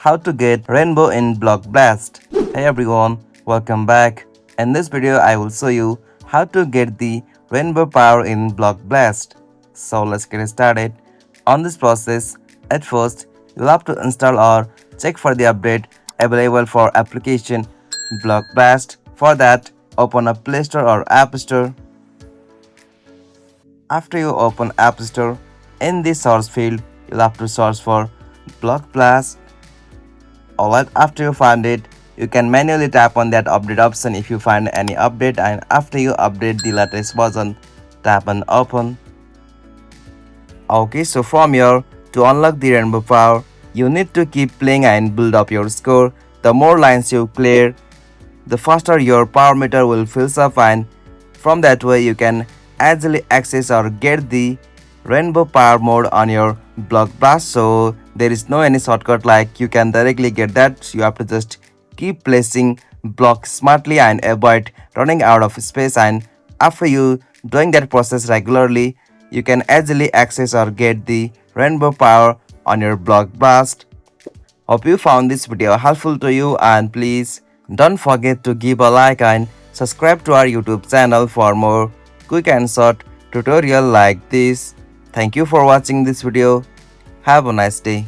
How to get rainbow in Block Blast. Hey everyone, welcome back. In this video I will show you how to get the rainbow power in Block Blast. So let's get started. On this process, at first you'll have to install or check for the update available for application Block Blast. For that, open a Play Store or App Store. After you open App Store, in the source field you'll have to search for Block Blast. Alright, after you find it, you can manually tap on that update option if you find any update, and after you update the latest version, tap on open. Okay, so from here, to unlock the rainbow power, you need to keep playing and build up your score. The more lines you clear, the faster your power meter will fill up, and from that way you can easily access or get the rainbow power mode on your Block Blast. So there is no any shortcut like you can directly get that. You have to just keep placing blocks smartly and avoid running out of space, and after you doing that process regularly, you can easily access or get the rainbow power on your Block Blast. Hope you found this video helpful to you, and please don't forget to give a like and subscribe to our YouTube channel for more quick and short tutorial like this. Thank you for watching this video. Have a nice day.